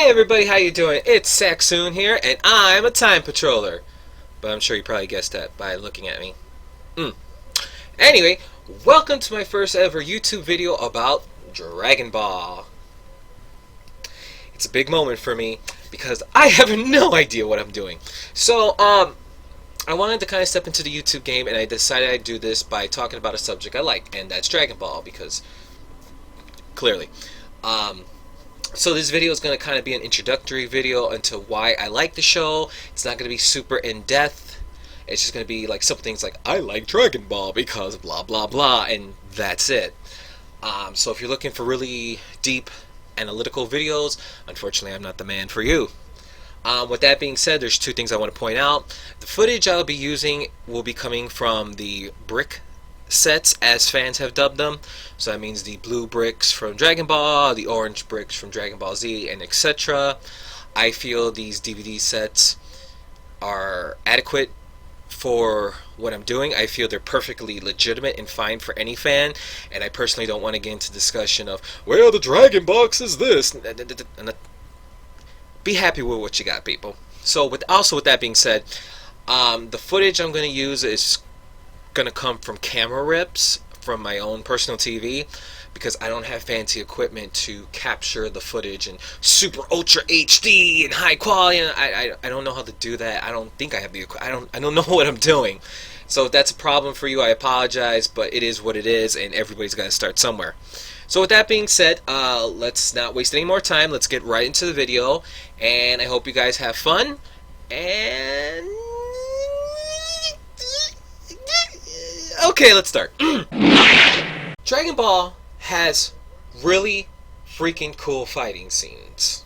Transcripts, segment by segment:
Hey everybody, how you doing? It's Saxoon here, and I'm a time patroller. But I'm sure you probably guessed that by looking at me. Mm. Anyway, welcome to my first ever YouTube video about Dragon Ball. It's a big moment for me because I have no idea what I'm doing. So, I wanted to kind of step into the YouTube game, and I decided I'd do this by talking about a subject I like, and that's Dragon Ball, because clearly. Um, So this video is going to kind of be an introductory video into why I like the show. It's not going to be super in-depth. It's just going to be like some things like, I like Dragon Ball because blah blah blah, and that's it. So if you're looking for really deep analytical videos, unfortunately I'm not the man for you. With that being said, there's two things I want to point out. The footage I'll be using will be coming from the brick sets, as fans have dubbed them. So that means the blue bricks from Dragon Ball, the orange bricks from Dragon Ball Z, and etc. I feel these DVD sets are adequate for what I'm doing. I feel they're perfectly legitimate and fine for any fan, and I personally don't want to get into discussion of, well, the Dragon Box is this. Be happy with what you got, people. So with that being said, the footage I'm going to use is going to come from camera rips from my own personal TV, because I don't have fancy equipment to capture the footage in super ultra HD and high quality. And I don't know how to do that. I don't think I have the I don't know what I'm doing. So if that's a problem for you, I apologize, but it is what it is, and everybody's got to start somewhere. So with that being said, let's not waste any more time. Let's get right into the video, and I hope you guys have fun. And okay, let's start. Dragon Ball has really freaking cool fighting scenes.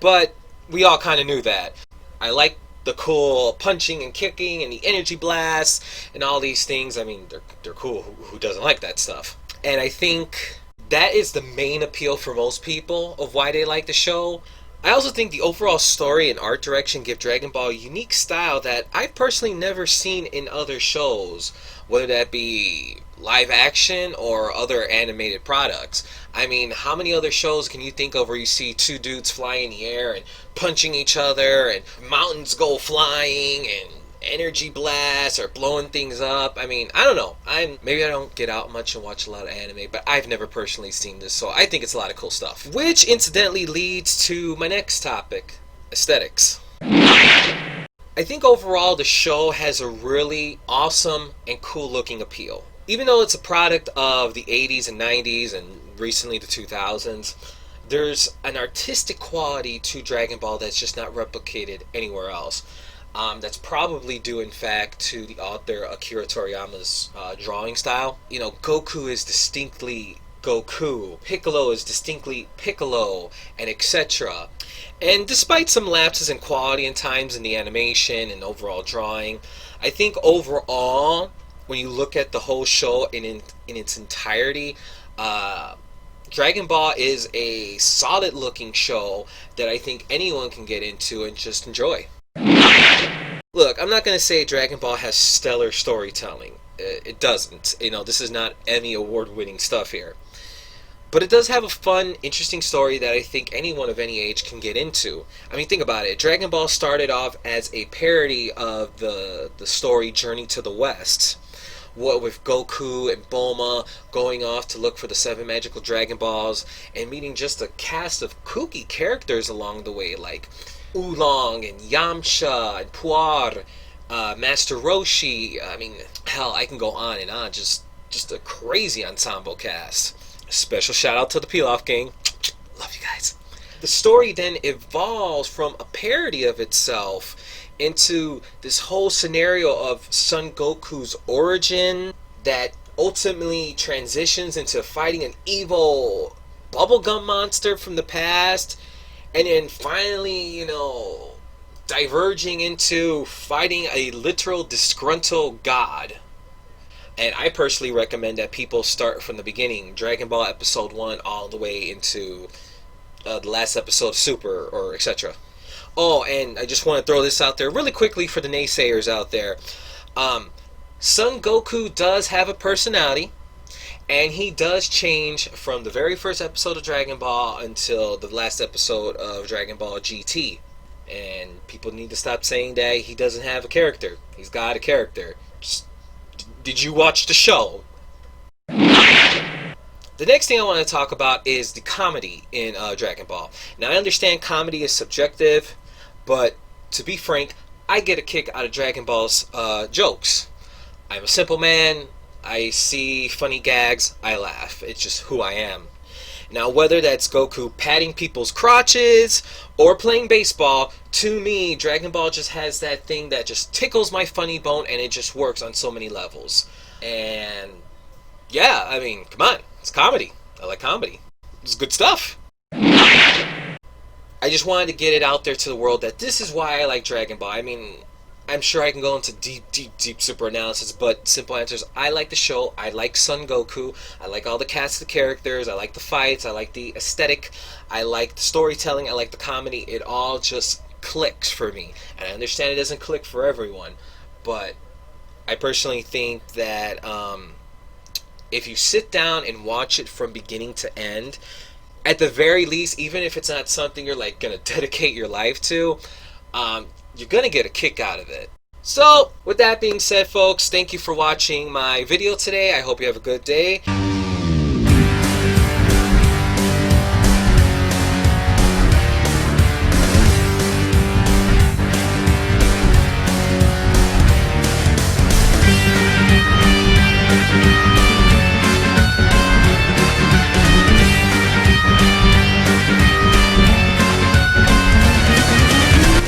But we all kind of knew that. I like the cool punching and kicking and the energy blasts and all these things. I mean, they're cool. Who doesn't like that stuff? And I think that is the main appeal for most people of why they like the show. I also think the overall story and art direction give Dragon Ball a unique style that I've personally never seen in other shows, whether that be live action or other animated products. I mean, how many other shows can you think of where you see two dudes fly in the air and punching each other, and mountains go flying, and energy blasts or blowing things up? I mean, I don't know. Maybe I don't get out much and watch a lot of anime, but I've never personally seen this, so I think it's a lot of cool stuff. Which incidentally leads to my next topic, aesthetics. I think overall the show has a really awesome and cool looking appeal. Even though it's a product of the 80s and 90s and recently the 2000s, there's an artistic quality to Dragon Ball that's just not replicated anywhere else. That's probably due, in fact, to the author Akira Toriyama's drawing style. You know, Goku is distinctly Goku, Piccolo is distinctly Piccolo, and etc. And despite some lapses in quality and times in the animation and overall drawing, I think overall, when you look at the whole show in its entirety, Dragon Ball is a solid looking show that I think anyone can get into and just enjoy. Look, I'm not going to say Dragon Ball has stellar storytelling. It doesn't. You know, this is not Emmy award winning stuff here. But it does have a fun, interesting story that I think anyone of any age can get into. I mean, think about it. Dragon Ball started off as a parody of the story Journey to the West. What with Goku and Bulma going off to look for the 7 magical Dragon Balls and meeting just a cast of kooky characters along the way, like Oolong and Yamcha and Puar, Master Roshi. I mean, hell, I can go on and on. Just a crazy ensemble cast. Special shout out to the Pilaf Gang. Love you guys. the story then evolves from a parody of itself into this whole scenario of Son Goku's origin that ultimately transitions into fighting an evil bubblegum monster from the past, and then finally, diverging into fighting a literal disgruntled god. And I personally recommend that people start from the beginning, Dragon Ball Episode 1 all the way into the last episode of Super, or etc. Oh, and I just want to throw this out there really quickly for the naysayers out there. Son Goku does have a personality, and he does change from the very first episode of Dragon Ball until the last episode of Dragon Ball GT. And people need to stop saying that he doesn't have a character. He's got a character. Did you watch the show? The next thing I want to talk about is the comedy in Dragon Ball. Now, I understand comedy is subjective, but to be frank, I get a kick out of Dragon Ball's jokes. I'm a simple man. I see funny gags. I laugh. It's just who I am. Now, whether that's Goku patting people's crotches or playing baseball, to me, Dragon Ball just has that thing that just tickles my funny bone, and it just works on so many levels. And yeah, I mean, come on. It's comedy. I like comedy. It's good stuff. I just wanted to get it out there to the world that this is why I like Dragon Ball. I mean, I'm sure I can go into deep super analysis, but simple answers. I like the show. I like Son Goku. I like all the cast of characters. I like the fights. I like the aesthetic. I like the storytelling. I like the comedy. It all just clicks for me. And I understand it doesn't click for everyone, but I personally think that if you sit down and watch it from beginning to end, at the very least, even if it's not something you're like gonna dedicate your life to, you're gonna get a kick out of it. So, with that being said, folks, thank you for watching my video today. I hope you have a good day.